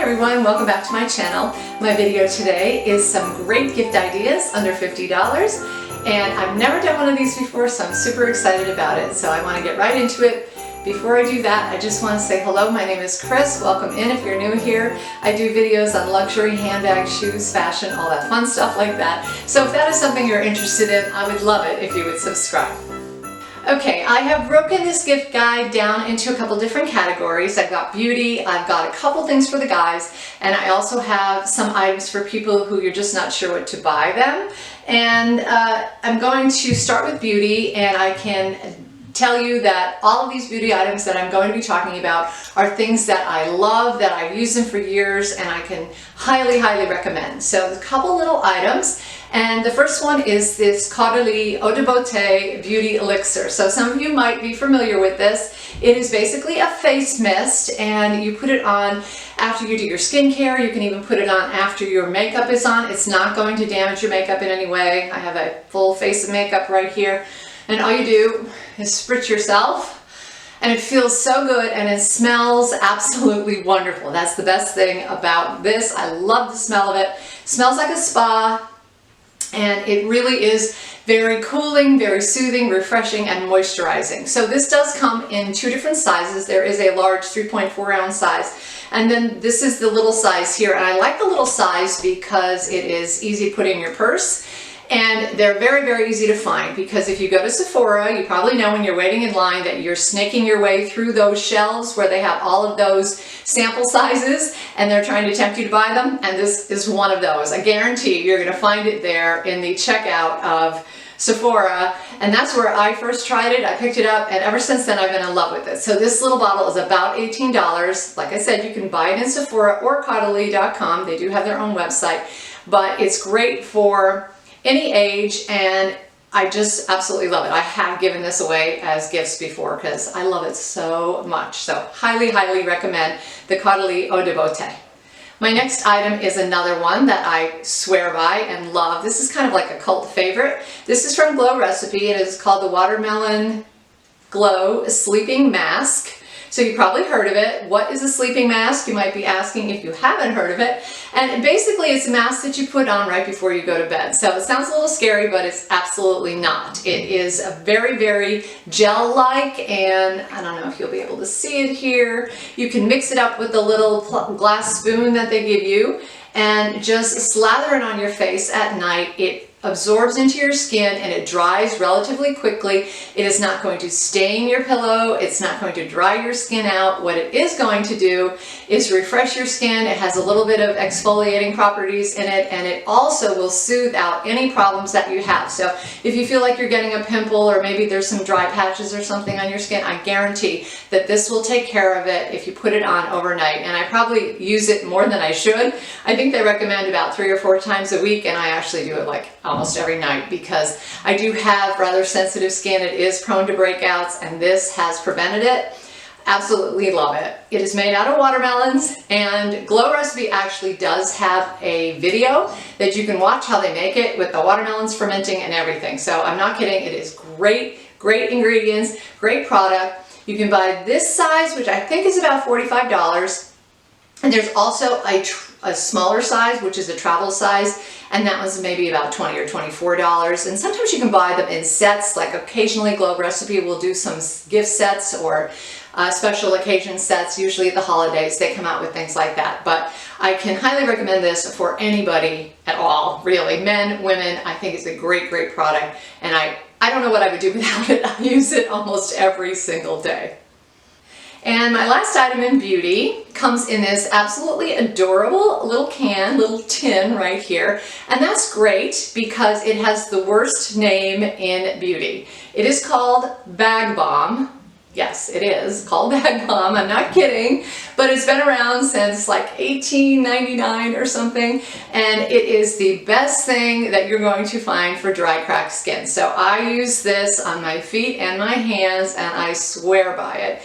everyone, welcome back to my channel. My video today is some great gift ideas under $50, and I've never done one of these before, so I'm super excited about it. So I want to get right into it. Before I do that, I just want to say hello. My name is Chris. Welcome in if you're new here. I do videos on luxury, handbags, shoes, fashion, all that fun stuff like that. So if that is something you're interested in, I would love it if you would subscribe. Okay, I have broken this gift guide down into a couple different categories. I've got beauty, I've got a couple things for the guys, and I also have some items for people who you're just not sure what to buy them. And I'm going to start with beauty, and I can tell you that all of these beauty items that I'm going to be talking about are things that I love, that I've used them for years, and I can highly, highly recommend. So a couple little items. And the first one is this Caudalie Eau de Beauté Beauty Elixir. So some of you might be familiar with this. It is basically a face mist, and you put it on after you do your skincare. You can even put it on after your makeup is on. It's not going to damage your makeup in any way. I have a full face of makeup right here. And all you do is spritz yourself, and it feels so good, and it smells absolutely wonderful. That's the best thing about this. I love the smell of it. It smells like a spa. And it really is very cooling, very soothing, refreshing, and moisturizing. So this does come in two different sizes. There is a large 3.4 ounce size, and then this is the little size here. And I like the little size because it is easy to put in your purse. And they're very, very easy to find, because if you go to Sephora, you probably know when you're waiting in line that you're snaking your way through those shelves where they have all of those sample sizes and they're trying to tempt you to buy them. And this is one of those. I guarantee you're going to find it there in the checkout of Sephora, and that's where I first tried it. I picked it up, and ever since then I've been in love with it. So this little bottle is about $18. Like I said, you can buy it in Sephora or Caudalie.com. They do have their own website, but it's great for any age, and I just absolutely love it. I have given this away as gifts before because I love it so much. So highly, highly recommend the Caudalie Eau de Beauté. My next item is another one that I swear by and love. This is kind of like a cult favorite. This is from Glow Recipe. It is called the Watermelon Glow Sleeping Mask. So you probably heard of it. What is a sleeping mask? You might be asking if you haven't heard of it. And basically it's a mask that you put on right before you go to bed. So it sounds a little scary, but it's absolutely not. It is a very, very gel-like, and I don't know if you'll be able to see it here. You can mix it up with the little glass spoon that they give you and just slather it on your face at night. It absorbs into your skin and it dries relatively quickly. It is not going to stain your pillow. It's not going to dry your skin out. What it is going to do is refresh your skin. It has a little bit of exfoliating properties in it, and it also will soothe out any problems that you have. So if you feel like you're getting a pimple, or maybe there's some dry patches or something on your skin, I guarantee that this will take care of it if you put it on overnight. And I probably use it more than I should. I think they recommend about 3 or 4 times a week, and I actually do it like almost every night because I do have rather sensitive skin. It is prone to breakouts, and this has prevented it. Absolutely love it. It is made out of watermelons, and Glow Recipe actually does have a video that you can watch how they make it with the watermelons fermenting and everything. So I'm not kidding. It is great, great ingredients, great product. You can buy this size, which I think is about $45. And there's also a smaller size, which is a travel size, and that one's maybe about $20 or $24. And sometimes you can buy them in sets, like occasionally Glow Recipe will do some gift sets or special occasion sets. Usually at the holidays they come out with things like that. But I can highly recommend this for anybody at all, really. Men, women, I think it's a great, great product. And I don't know what I would do without it. I use it almost every single day. And my last item in beauty comes in this absolutely adorable little can, little tin right here. And that's great because it has the worst name in beauty. It is called Bag Balm. Yes, it is called Bag Balm. I'm not kidding, but it's been around since like 1899 or something. And it is the best thing that you're going to find for dry, cracked skin. So I use this on my feet and my hands, and I swear by it.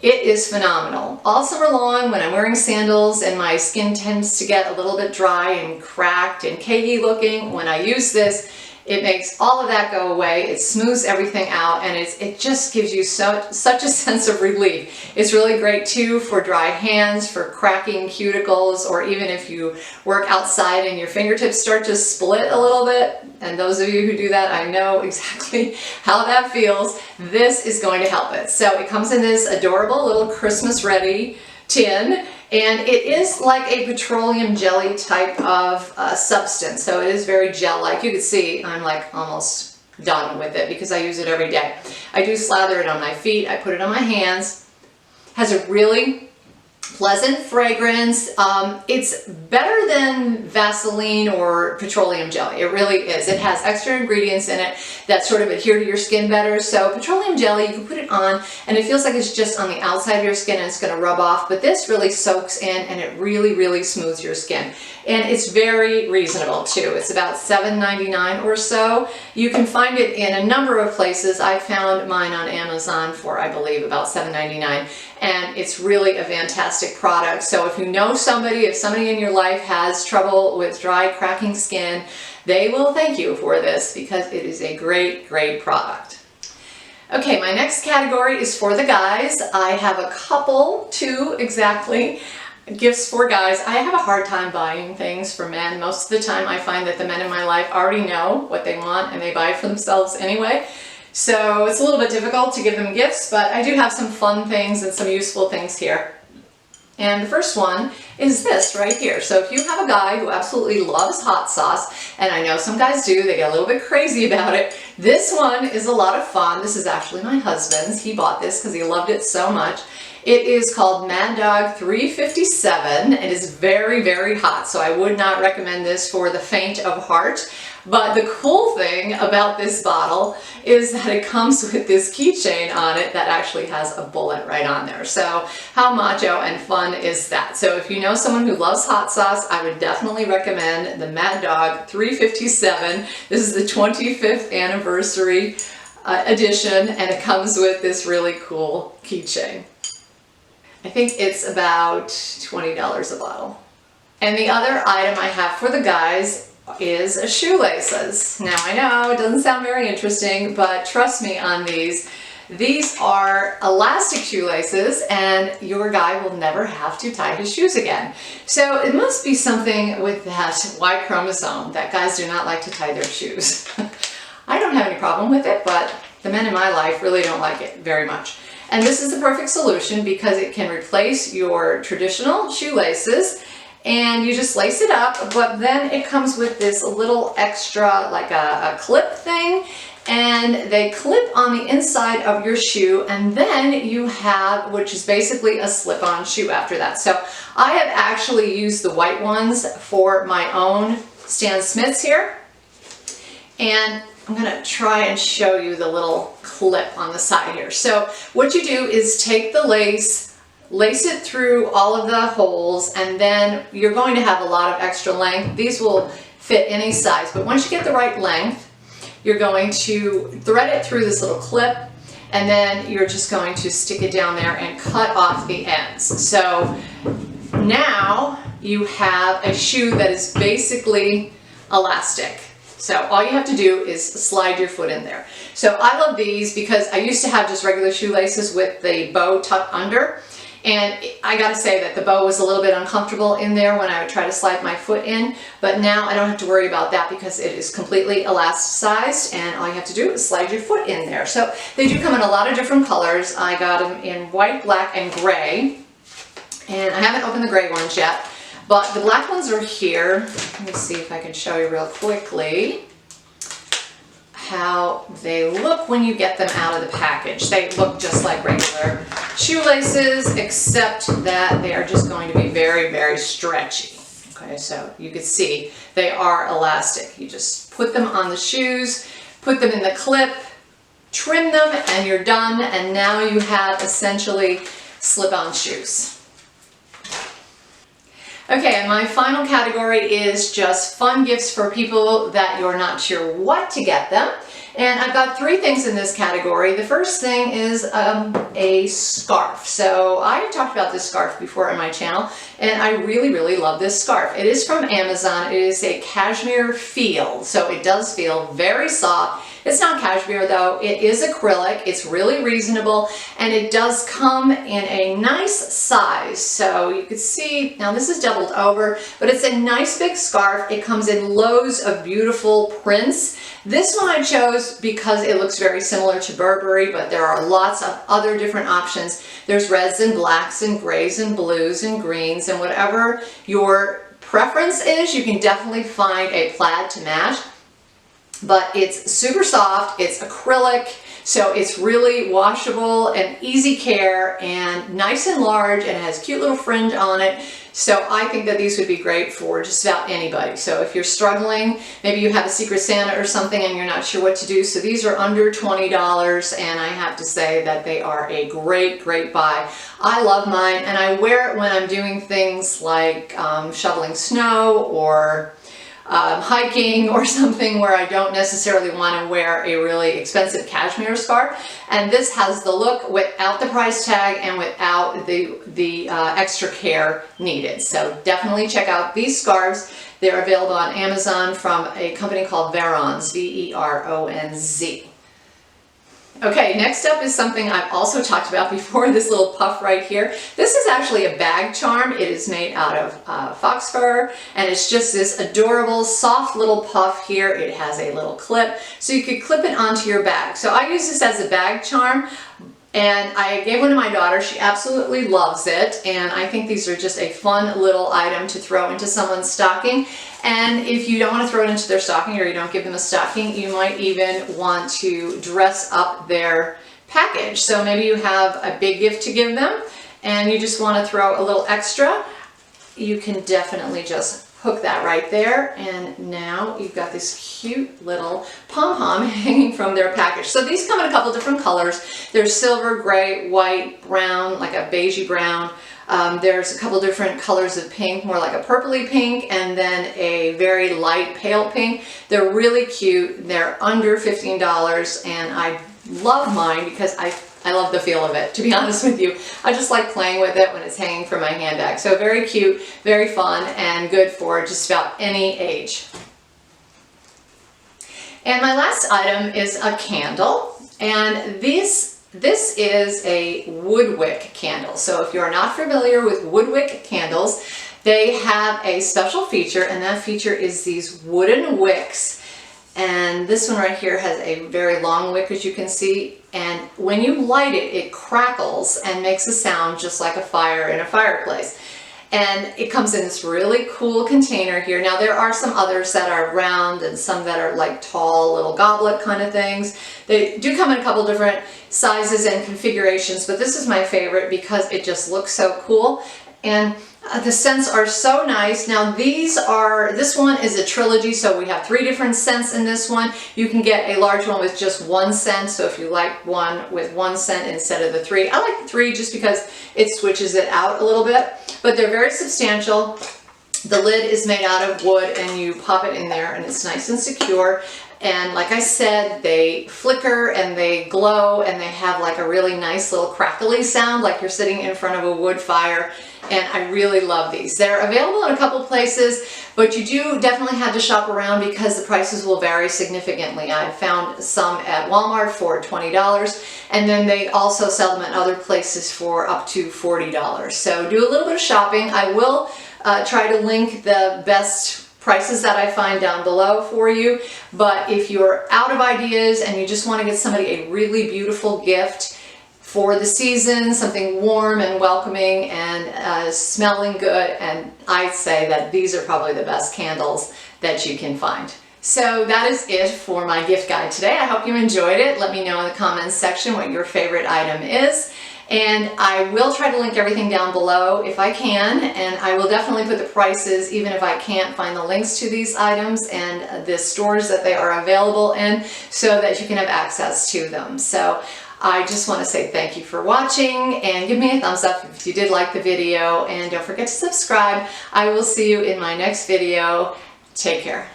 It is phenomenal. All summer long when I'm wearing sandals and my skin tends to get a little bit dry and cracked and cakey looking, when I use this, It makes all of that go away. It smooths everything out, and it just gives you such a sense of relief. It's really great too for dry hands, for cracking cuticles, or even if you work outside and your fingertips start to split a little bit. And those of you who do that, I know exactly how that feels. This is going to help it. So it comes in this adorable little Christmas ready tin. And it is like a petroleum jelly type of substance. So it is very gel-like. You can see I'm like almost done with it because I use it every day. I do slather it on my feet. I put it on my hands. Has a really pleasant fragrance. It's better than Vaseline or petroleum jelly. It really is. It has extra ingredients in it that sort of adhere to your skin better. So petroleum jelly, you can put it on and it feels like it's just on the outside of your skin and it's going to rub off. But this really soaks in and it really smooths your skin. And it's very reasonable too. It's about $7.99 or so. You can find it in a number of places. I found mine on Amazon for, I believe, about $7.99. And it's really a fantastic product. So if you know somebody, if somebody in your life has trouble with dry, cracking skin, they will thank you for this because it is a great product. Okay, my next category is for the guys. I have a couple, two exactly, gifts for guys. I have a hard time buying things for men. Most of the time I find that the men in my life already know what they want and they buy it for themselves anyway. So it's a little bit difficult to give them gifts, but I do have some fun things and some useful things here. And the first one is this right here. So if you have a guy who absolutely loves hot sauce, and I know some guys do, they get a little bit crazy about it, this one is a lot of fun. This is actually my husband's. He bought this because he loved it so much. It is called Mad Dog 357. It is very hot, so I would not recommend this for the faint of heart. But the cool thing about this bottle is that it comes with this keychain on it that actually has a bullet right on there. So how macho and fun is that? So if you know someone who loves hot sauce, I would definitely recommend the Mad Dog 357. This is the 25th anniversary edition, and it comes with this really cool keychain. I think it's about $20 a bottle. And the other item I have for the guys is shoelaces. Now I know it doesn't sound very interesting, but trust me on these. These are elastic shoelaces and your guy will never have to tie his shoes again. So it must be something with that Y chromosome that guys do not like to tie their shoes. I don't have any problem with it, but the men in my life really don't like it very much. And this is the perfect solution because it can replace your traditional shoelaces and you just lace it up, but then it comes with this little extra, like a clip thing, and they clip on the inside of your shoe, and then you have, which is basically a slip-on shoe after that. So I have actually used the white ones for my own Stan Smiths here, and I'm gonna try and show you the little clip on the side here. So what you do is take the lace it through all of the holes, and then you're going to have a lot of extra length. These will fit any size, but once you get the right length, you're going to thread it through this little clip, and then you're just going to stick it down there and cut off the ends. So now you have a shoe that is basically elastic. So all you have to do is slide your foot in there. So I love these because I used to have just regular shoelaces with the bow tucked under. And I gotta say that the bow was a little bit uncomfortable in there when I would try to slide my foot in, but now I don't have to worry about that because it is completely elasticized and all you have to do is slide your foot in there. So they do come in a lot of different colors. I got them in white, black, and gray, and I haven't opened the gray ones yet, but the black ones are here. Let me see if I can show you real quickly how they look when you get them out of the package. They look just like regular shoelaces, except that they are just going to be very stretchy. Okay, so you can see they are elastic. You just put them on the shoes, put them in the clip, trim them, and you're done. And now you have essentially slip-on shoes. Okay, and my final category is just fun gifts for people that you're not sure what to get them. And I've got three things in this category. The first thing is a scarf. So I've talked about this scarf before on my channel, and I really, really love this scarf. It is from Amazon. It is a cashmere feel, so it does feel very soft. It's not cashmere though, it is acrylic, it's really reasonable, and it does come in a nice size. So you can see, now this is doubled over, but it's a nice big scarf. It comes in loads of beautiful prints. This one I chose because it looks very similar to Burberry, but there are lots of other different options. There's reds and blacks and grays and blues and greens, and whatever your preference is, you can definitely find a plaid to match. But it's super soft, it's acrylic, so it's really washable and easy care and nice and large, and it has cute little fringe on it. So I think that these would be great for just about anybody. So if you're struggling, maybe you have a Secret Santa or something and you're not sure what to do. So these are under $20, and I have to say that they are a great, great buy. I love mine, and I wear it when I'm doing things like shoveling snow or hiking or something where I don't necessarily want to wear a really expensive cashmere scarf. And this has the look without the price tag and without the extra care needed. So definitely check out these scarves. They're available on Amazon from a company called Veronz, V-E-R-O-N-Z. Okay, next up is something I've also talked about before, this little puff right here. This is actually a bag charm. It is made out of fox fur, and it's just this adorable, soft little puff here. It has a little clip, so you could clip it onto your bag. So I use this as a bag charm, and I gave one to my daughter. She absolutely loves it, and I think these are just a fun little item to throw into someone's stocking. And if you don't want to throw it into their stocking, or you don't give them a stocking, you might even want to dress up their package. So maybe you have a big gift to give them and you just want to throw a little extra. You can definitely just hook that right there, and now you've got this cute little pom-pom hanging from their package. So these come in a couple different colors. There's silver, gray, white, brown, like a beigey brown. There's a couple different colors of pink, more like a purpley pink, and then a very light pale pink. They're really cute. They're under $15, and I love mine because I love the feel of it, to be honest with you. I just like playing with it when it's hanging from my handbag. So very cute, very fun, and good for just about any age. And my last item is a candle, and this is a Woodwick candle. So if you're not familiar with Woodwick Candles, they have a special feature, and that feature is these wooden wicks. And this one right here has a very long wick, as you can see, and when you light it, it crackles and makes a sound just like a fire in a fireplace. And it comes in this really cool container here. Now there are some others that are round and some that are like tall little goblet kind of things. They do come in a couple different sizes and configurations, but this is my favorite because it just looks so cool. And the scents are so nice. Now this one is a trilogy, so we have 3 different scents in this one. You can get a large one with just 1 scent, so if you like one with 1 scent instead of the 3. I like the 3 just because it switches it out a little bit, but they're very substantial. The lid is made out of wood, and you pop it in there and it's nice and secure. And like I said, they flicker and they glow, and they have like a really nice little crackly sound, like you're sitting in front of a wood fire. And I really love these. They're available in a couple places, but you do definitely have to shop around because the prices will vary significantly. I've found some at Walmart for $20, and then they also sell them at other places for up to $40. So do a little bit of shopping. I will try to link the best prices that I find down below for you, but if you're out of ideas and you just want to get somebody a really beautiful gift for the season, something warm and welcoming and smelling good, and I'd say that these are probably the best candles that you can find. So that is it for my gift guide today. I hope you enjoyed it. Let me know in the comments section what your favorite item is. And I will try to link everything down below if I can, and I will definitely put the prices even if I can't find the links to these items and the stores that they are available in, so that you can have access to them. So I just want to say thank you for watching, and give me a thumbs up if you did like the video, and don't forget to subscribe. I will see you in my next video. Take care.